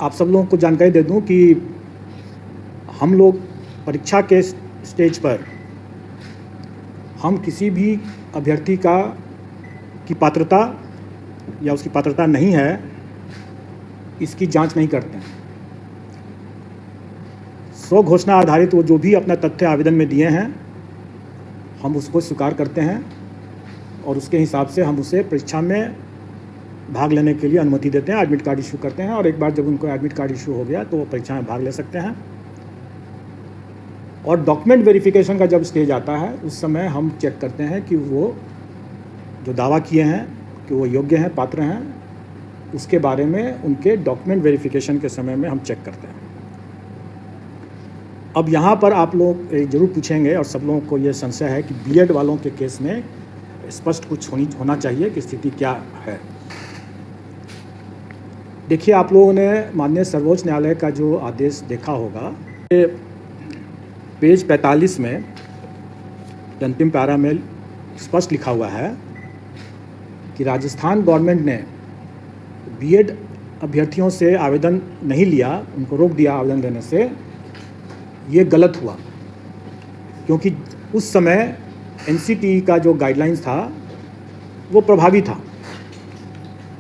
आप सब लोगों को जानकारी दे दूं कि हम लोग परीक्षा के स्टेज पर हम किसी भी अभ्यर्थी की पात्रता या उसकी पात्रता नहीं है इसकी जांच नहीं करते हैं। स्व घोषणा आधारित वो जो भी अपना तथ्य आवेदन में दिए हैं हम उसको स्वीकार करते हैं और उसके हिसाब से हम उसे परीक्षा में भाग लेने के लिए अनुमति देते हैं, एडमिट कार्ड इशू करते हैं और एक बार जब उनको एडमिट कार्ड इशू हो गया तो वो परीक्षा में भाग ले सकते हैं। और डॉक्यूमेंट वेरिफिकेशन का जब स्टेज आता है उस समय हम चेक करते हैं कि वो जो दावा किए हैं कि वो योग्य हैं, पात्र हैं, उसके बारे में उनके डॉक्यूमेंट वेरिफिकेशन के समय में हम चेक करते हैं। अब यहाँ पर आप लोग ज़रूर पूछेंगे और सब लोगों को ये संशय है कि बीएड वालों के केस में स्पष्ट कुछ होना चाहिए कि स्थिति क्या है। देखिए, आप लोगों ने माननीय सर्वोच्च न्यायालय का जो आदेश देखा होगा, पेज 45 में अंतिम पैरा में स्पष्ट लिखा हुआ है कि राजस्थान गवर्नमेंट ने बीएड अभ्यर्थियों से आवेदन नहीं लिया, उनको रोक दिया आवेदन देने से। ये गलत हुआ क्योंकि उस समय एनसीटीई का जो गाइडलाइंस था वो प्रभावी था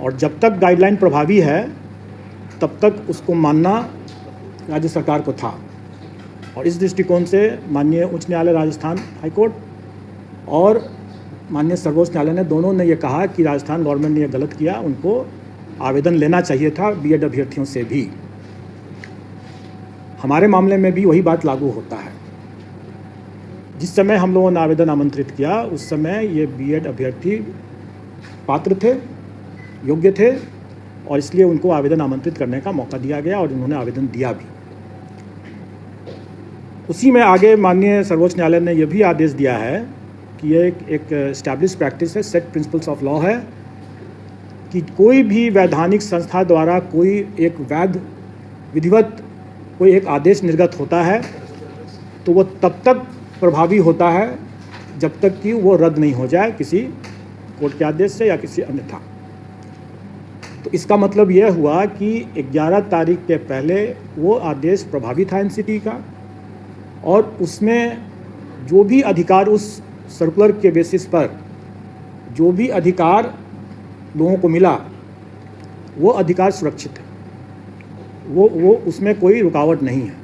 और जब तक गाइडलाइन प्रभावी है तब तक उसको मानना राज्य सरकार को था। और इस दृष्टिकोण से माननीय उच्च न्यायालय राजस्थान हाईकोर्ट और माननीय सर्वोच्च न्यायालय ने दोनों ने ये कहा कि राजस्थान गवर्नमेंट ने ये गलत किया, उनको आवेदन लेना चाहिए था बीएड अभ्यर्थियों से भी। हमारे मामले में भी वही बात लागू होता है। जिस समय हम लोगों ने आवेदन आमंत्रित किया उस समय ये बीएड अभ्यर्थी पात्र थे, योग्य थे और इसलिए उनको आवेदन आमंत्रित करने का मौका दिया गया और उन्होंने आवेदन दिया भी। उसी में आगे माननीय सर्वोच्च न्यायालय ने यह भी आदेश दिया है कि ये एक एस्टैब्लिश प्रैक्टिस है, सेट प्रिंसिपल्स ऑफ लॉ है कि कोई भी वैधानिक संस्था द्वारा कोई एक वैध विधिवत कोई एक आदेश निर्गत होता है तो वो तब तक प्रभावी होता है जब तक कि वो रद्द नहीं हो जाए किसी कोर्ट के आदेश से या किसी अन्यथा। तो इसका मतलब यह हुआ कि 11 तारीख के पहले वो आदेश प्रभावी था एनसीटीई का और उसमें जो भी अधिकार उस सर्कुलर के बेसिस पर जो भी अधिकार लोगों को मिला वो अधिकार सुरक्षित है, वो उसमें कोई रुकावट नहीं है।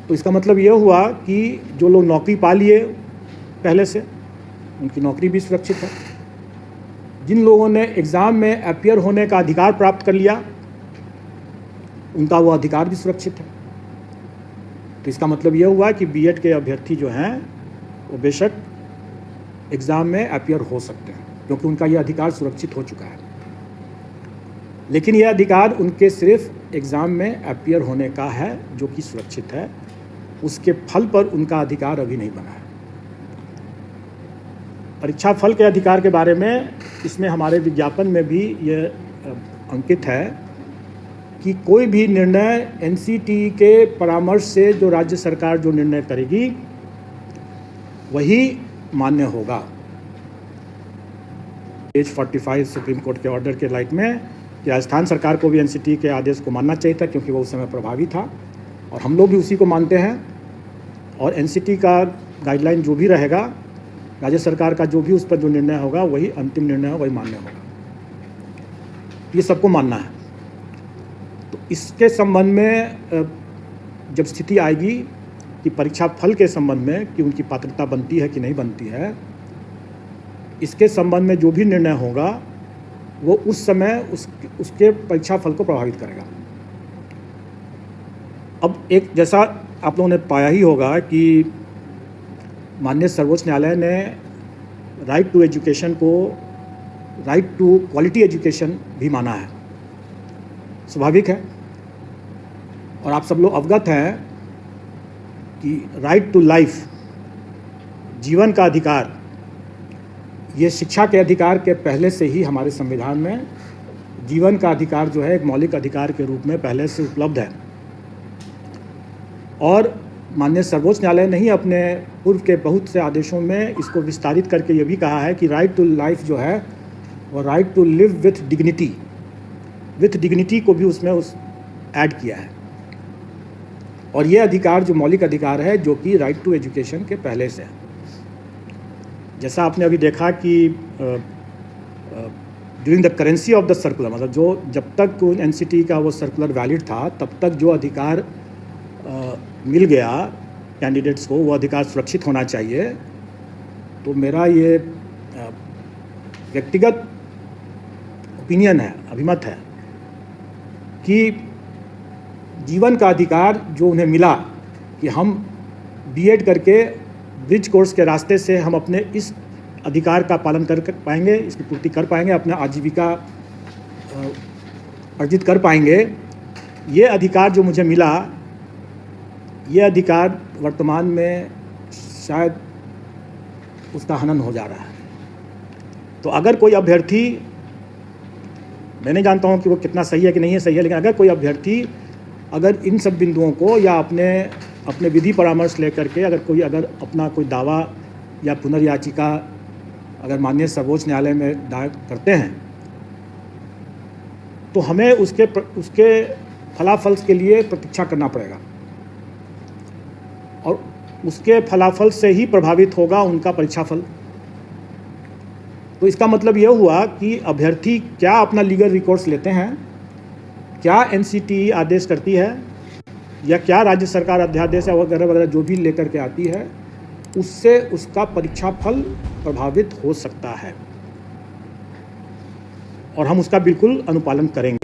तो इसका मतलब यह हुआ कि जो लोग नौकरी पा लिए पहले से उनकी नौकरी भी सुरक्षित है, जिन लोगों ने एग्ज़ाम में अपीयर होने का अधिकार प्राप्त कर लिया उनका वो अधिकार भी सुरक्षित है। तो इसका मतलब यह हुआ कि बीएड के अभ्यर्थी जो हैं वो बेशक एग्ज़ाम में अपीयर हो सकते हैं क्योंकि उनका ये अधिकार सुरक्षित हो चुका है। लेकिन यह अधिकार उनके सिर्फ एग्ज़ाम में अपीयर होने का है जो कि सुरक्षित है, उसके फल पर उनका अधिकार अभी नहीं बना है। परीक्षा फल के अधिकार के बारे में इसमें हमारे विज्ञापन में भी ये अंकित है कि कोई भी निर्णय एनसीटीई के परामर्श से जो राज्य सरकार जो निर्णय करेगी वही मान्य होगा। पेज 45 सुप्रीम कोर्ट के ऑर्डर के लाइट में कि राजस्थान सरकार को भी एनसीटीई के आदेश को मानना चाहिए था क्योंकि वो उस समय प्रभावी था और हम लोग भी उसी को मानते हैं। और एनसीटीई का गाइडलाइन जो भी रहेगा, राज्य सरकार का जो भी उस पर जो निर्णय होगा वही अंतिम निर्णय हो, वही मान्य होगा। ये सबको मानना है। तो इसके संबंध में जब स्थिति आएगी कि परीक्षा फल के संबंध में कि उनकी पात्रता बनती है कि नहीं बनती है, इसके संबंध में जो भी निर्णय होगा वो उस समय उसके परीक्षा फल को प्रभावित करेगा। अब एक जैसा आप लोगों ने पाया ही होगा कि माननीय सर्वोच्च न्यायालय ने राइट टू एजुकेशन को राइट टू क्वालिटी एजुकेशन भी माना है। स्वाभाविक है और आप सब लोग अवगत हैं कि राइट टू लाइफ, जीवन का अधिकार, ये शिक्षा के अधिकार के पहले से ही हमारे संविधान में जीवन का अधिकार जो है एक मौलिक अधिकार के रूप में पहले से उपलब्ध है। और माननीय सर्वोच्च न्यायालय ने ही अपने पूर्व के बहुत से आदेशों में इसको विस्तारित करके ये भी कहा है कि राइट टू लाइफ जो है वो right to live with dignity को भी उसमें ऐड किया है। और ये अधिकार जो मौलिक अधिकार है, जो कि राइट टू एजुकेशन के पहले से है। जैसा आपने अभी देखा कि during the currency of the circular, मतलब जो जब तक एनसीटी का वो सर्कुलर वैलिड था तब तक जो अधिकार मिल गया कैंडिडेट्स को, वो अधिकार सुरक्षित होना चाहिए। तो मेरा ये व्यक्तिगत ओपिनियन है, अभिमत है कि जीवन का अधिकार जो उन्हें मिला कि हम बीएड करके ब्रिज कोर्स के रास्ते से हम अपने इस अधिकार का पालन कर पाएंगे, इसकी पूर्ति कर पाएंगे, अपना आजीविका अर्जित कर पाएंगे। ये अधिकार जो मुझे मिला, ये अधिकार वर्तमान में शायद उसका हनन हो जा रहा है। तो अगर कोई अभ्यर्थी, मैं नहीं जानता हूँ कि वो कितना सही है कि नहीं है सही है, लेकिन अगर कोई अभ्यर्थी अगर इन सब बिंदुओं को या अपने विधि परामर्श लेकर के अगर अपना कोई दावा या पुनर्याचिका अगर माननीय सर्वोच्च न्यायालय में दायर करते हैं, तो हमें उसके फलाफल के लिए प्रतीक्षा करना पड़ेगा और उसके फलाफल से ही प्रभावित होगा उनका परीक्षा फल। तो इसका मतलब यह हुआ कि अभ्यर्थी क्या अपना लीगल रिकोर्स लेते हैं, क्या एनसीटी आदेश करती है या क्या राज्य सरकार अध्यादेश वगैरह वगैरह जो भी लेकर के आती है, उससे उसका परीक्षा फल प्रभावित हो सकता है और हम उसका बिल्कुल अनुपालन करेंगे।